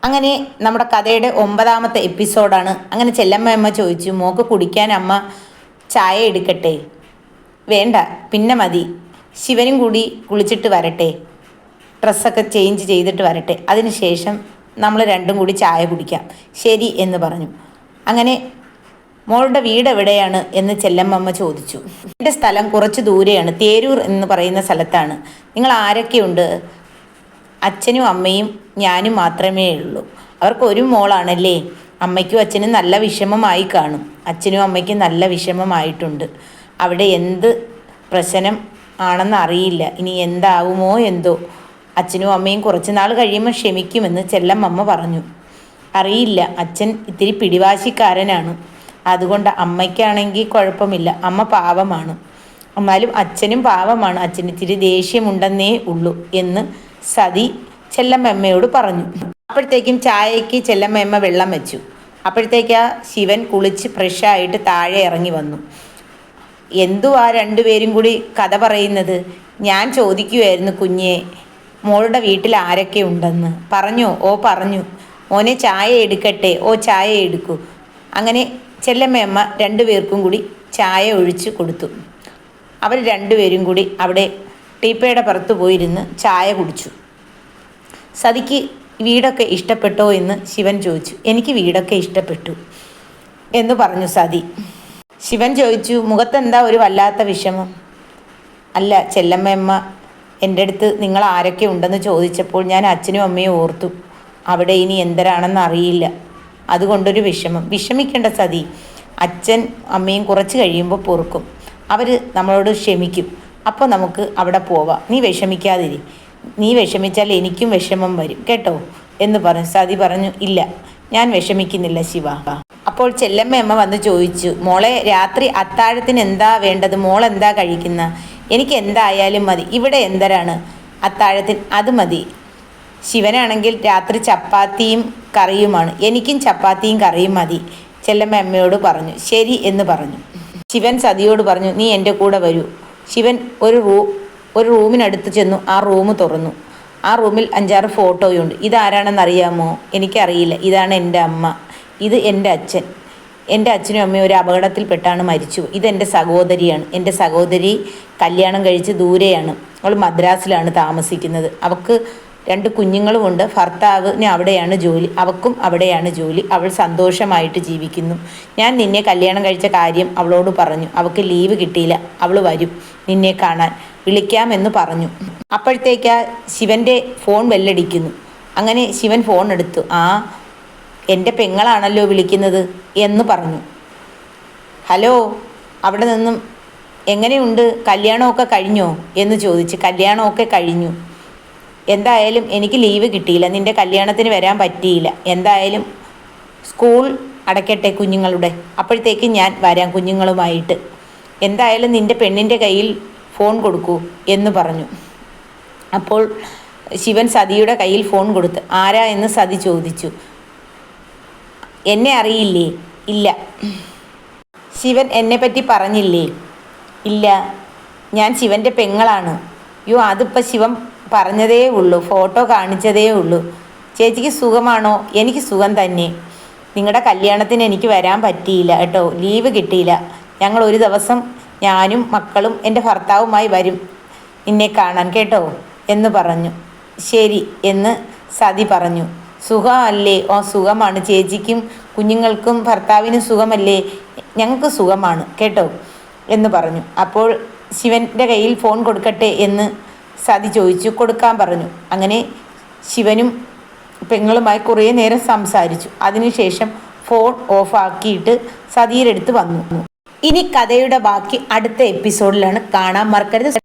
അങ്ങനെ നമ്മുടെ കഥയുടെ 9ാമത്തെ എപ്പിസോഡാണ്. അങ്ങനെ ചെല്ലമ്മ ചോദിച്ചു, മോക്ക് കുടിക്കാൻ അമ്മ ചായ എടുക്കട്ടെ? വേണ്ട, പിന്നെ മതി. ശിവനും കൂടി കുളിച്ചിട്ട് വരട്ടെ, ഡ്രസ്സൊക്കെ ചേഞ്ച് ചെയ്തിട്ട് വരട്ടെ, അതിനുശേഷം നമ്മൾ രണ്ടും കൂടി ചായ കുടിക്കാം. ശരി എന്ന് പറഞ്ഞു. അങ്ങനെ മോളുടെ വീട് എവിടെയാണ് എന്ന് ചെല്ലമ്മ ചോദിച്ചു. എൻ്റെ സ്ഥലം കുറച്ച് ദൂരെയാണ്, തേരൂർ എന്ന് പറയുന്ന സ്ഥലത്താണ്. നിങ്ങൾ ആരൊക്കെയുണ്ട്? അച്ഛനും അമ്മയും ഞാനും മാത്രമേ ഉള്ളൂ. അവർക്ക് ഒരു മോളാണല്ലേ? അമ്മയ്ക്കും അച്ഛനും നല്ല വിഷമമായി കാണും. അച്ഛനും അമ്മയ്ക്കും നല്ല വിഷമമായിട്ടുണ്ട്. അവിടെ എന്ത് പ്രശ്നം ആണെന്ന് അറിയില്ല. ഇനി എന്താവുമോ എന്തോ. അച്ഛനും അമ്മയും കുറച്ച് നാൾ കഴിയുമ്പോൾ ക്ഷമിക്കുമെന്ന് ചെല്ലമ്മ പറഞ്ഞു. അറിയില്ല, അച്ഛൻ ഇത്തിരി പിടിവാശിക്കാരനാണ്. അതുകൊണ്ട് അമ്മയ്ക്കാണെങ്കിൽ കുഴപ്പമില്ല, അമ്മ പാവമാണ്. എന്നാലും അച്ഛനും പാവമാണ്, അച്ഛന് ഇത്തിരി ദേഷ്യമുണ്ടെന്നേ ഉള്ളൂ എന്ന് സതി ചെല്ലമ്മയോട് പറഞ്ഞു. അപ്പോഴത്തേക്കും ചായയ്ക്ക് ചെല്ലമ്മ വെള്ളം വെച്ചു. അപ്പോഴത്തേക്ക് ശിവൻ കുളിച്ച് ഫ്രഷായിട്ട് താഴെ ഇറങ്ങി വന്നു. എന്തുവാ രണ്ടുപേരും കൂടി കഥ പറയുന്നത്? ഞാൻ ചോദിക്കുമായിരുന്നു കുഞ്ഞെ, മോളുടെ വീട്ടിൽ ആരൊക്കെ ഉണ്ടെന്ന്. പറഞ്ഞോ? ഓ പറഞ്ഞു. മോനെ ചായ എടുക്കട്ടെ? ഓ ചായ എടുക്കൂ. അങ്ങനെ ചെല്ലമ്മ രണ്ടുപേർക്കും കൂടി ചായ ഒഴിച്ച് കൊടുത്തു. അവർ രണ്ടുപേരും കൂടി അവിടെ ടീപ്പയുടെ പുറത്ത് പോയിരുന്ന് ചായ കുടിച്ചു. സതിക്ക് വീടൊക്കെ ഇഷ്ടപ്പെട്ടോ എന്ന് ശിവൻ ചോദിച്ചു. എനിക്ക് വീടൊക്കെ ഇഷ്ടപ്പെട്ടു എന്ന് പറഞ്ഞു സതി. ശിവൻ ചോദിച്ചു, മുഖത്തെന്താ ഒരു വല്ലാത്ത വിഷമം? അല്ല ചെല്ലമ്മ എൻ്റെ അടുത്ത് നിങ്ങൾ ആരൊക്കെ ഉണ്ടെന്ന് ചോദിച്ചപ്പോൾ ഞാൻ അച്ഛനും അമ്മയും ഓർത്തു. അവിടെ ഇനി എന്തരാണെന്ന് അറിയില്ല, അതുകൊണ്ടൊരു വിഷമം. വിഷമിക്കേണ്ട സതി, അച്ഛൻ അമ്മയും കുറച്ച് കഴിയുമ്പോൾ പൊറുക്കും. അവർ നമ്മളോട് ക്ഷമിക്കും. അപ്പോൾ നമുക്ക് അവിടെ പോവാം. നീ വിഷമിക്കാതിരി. നീ വിഷമിച്ചാൽ എനിക്കും വിഷമം വരും കേട്ടോ എന്ന് പറഞ്ഞു. സതി പറഞ്ഞു, ഇല്ല, ഞാൻ വിഷമിക്കുന്നില്ല ശിവ. അപ്പോൾ ചെല്ലമ്മ വന്ന് ചോദിച്ചു, മോളെ രാത്രി അത്താഴത്തിന് എന്താ വേണ്ടത്? മോളെന്താ കഴിക്കുന്ന? എനിക്ക് എന്തായാലും മതി. ഇവിടെ എന്തരാണ് അത്താഴത്തിന്? അത് മതി. ശിവനാണെങ്കിൽ രാത്രി ചപ്പാത്തിയും കറിയുമാണ്. എനിക്കും ചപ്പാത്തിയും കറിയും മതി. ചെല്ലമ്മയോട് പറഞ്ഞു. ശരി എന്ന് പറഞ്ഞു. ശിവൻ സതിയോട് പറഞ്ഞു, നീ എൻ്റെ കൂടെ വരൂ. ശിവൻ ഒരു റൂമിനടുത്ത് ചെന്നു. ആ റൂം തുറന്നു. ആ റൂമിൽ 5-6 ഫോട്ടോയുണ്ട്. ഇതാരാണെന്നറിയാമോ? എനിക്കറിയില്ല. ഇതാണ് എൻ്റെ അമ്മ, ഇത് എൻ്റെ അച്ഛൻ. എൻ്റെ അച്ഛനും അമ്മയും ഒരു അപകടത്തിൽപ്പെട്ടാണ് മരിച്ചു. ഇതെൻ്റെ സഹോദരിയാണ്. എൻ്റെ സഹോദരി കല്യാണം കഴിച്ച് ദൂരെയാണ്. അവൾ മദ്രാസിലാണ് താമസിക്കുന്നത്. അവൾക്ക് 2 കുഞ്ഞുങ്ങളുമുണ്ട്. ഭർത്താവിന് അവിടെയാണ് ജോലി, അവൾക്കും അവിടെയാണ് ജോലി. അവൾ സന്തോഷമായിട്ട് ജീവിക്കുന്നു. ഞാൻ നിന്നെ കല്യാണം കഴിച്ച കാര്യം അവളോട് പറഞ്ഞു. അവൾക്ക് ലീവ് കിട്ടിയില്ല. അവൾ വരും നിന്നെ കാണാൻ, വിളിക്കാമെന്ന് പറഞ്ഞു. അപ്പോഴത്തേക്ക് ശിവൻ്റെ ഫോൺ ബെല്ലടിക്കുന്നു. അങ്ങനെ ശിവൻ ഫോൺ എടുത്തു. ആ, എൻ്റെ പെങ്ങളാണല്ലോ വിളിക്കുന്നത് എന്ന് പറഞ്ഞു. ഹലോ, അവിടെ നിന്നും എങ്ങനെയുണ്ട്, കല്യാണമൊക്കെ കഴിഞ്ഞോ എന്ന് ചോദിച്ച്. കല്യാണമൊക്കെ കഴിഞ്ഞു. എന്തായാലും എനിക്ക് ലീവ് കിട്ടിയില്ല, നിൻ്റെ കല്യാണത്തിന് വരാൻ പറ്റിയില്ല. എന്തായാലും സ്കൂൾ അടയ്ക്കട്ടെ കുഞ്ഞുങ്ങളുടെ, അപ്പോഴത്തേക്ക് ഞാൻ വരാം കുഞ്ഞുങ്ങളുമായിട്ട്. എന്തായാലും നിൻ്റെ പെണ്ണിൻ്റെ കയ്യിൽ ഫോൺ കൊടുക്കൂ എന്ന് പറഞ്ഞു. അപ്പോൾ ശിവൻ സതിയുടെ കയ്യിൽ ഫോൺ കൊടുത്ത്. ആരാ എന്ന് സതി ചോദിച്ചു. എന്നെ അറിയില്ലേ? ഇല്ല. ശിവൻ എന്നെപ്പറ്റി പറഞ്ഞില്ലേ? ഇല്ല, ഞാൻ ശിവൻ്റെ പെങ്ങളാണ്. യോ, അതിപ്പോൾ ശിവൻ പറഞ്ഞതേ ഉള്ളൂ, ഫോട്ടോ കാണിച്ചതേ ഉള്ളൂ. ചേച്ചിക്ക് സുഖമാണോ? എനിക്ക് സുഖം തന്നെ. നിങ്ങളുടെ കല്യാണത്തിന് എനിക്ക് വരാൻ പറ്റിയില്ല കേട്ടോ, ലീവ് കിട്ടിയില്ല. ഞങ്ങൾ ഒരു ദിവസം ഞാനും മക്കളും എൻ്റെ ഭർത്താവുമായി വരും നിന്നെ കാണാൻ കേട്ടോ എന്ന് പറഞ്ഞു. ശരി എന്ന് സതി പറഞ്ഞു. സുഖമല്ലേ? ഓ, സുഖമാണ്. ചേച്ചിക്കും കുഞ്ഞുങ്ങൾക്കും ഭർത്താവിനും സുഖമല്ലേ? ഞങ്ങൾക്ക് സുഖമാണ് കേട്ടോ എന്ന് പറഞ്ഞു. അപ്പോൾ ശിവൻ്റെ കയ്യിൽ ഫോൺ കൊടുക്കട്ടെ എന്ന് സതി ചോദിച്ചു. കൊടുക്കാൻ പറഞ്ഞു. അങ്ങനെ ശിവനും പെങ്ങളുമായി കുറേ നേരം സംസാരിച്ചു. അതിനുശേഷം ഫോൺ ഓഫാക്കിയിട്ട് സതിയുടെ അടുത്ത് വന്നു. ഇനി കഥയുടെ ബാക്കി അടുത്ത എപ്പിസോഡിലാണ് കാണാൻ മറക്കരുത്.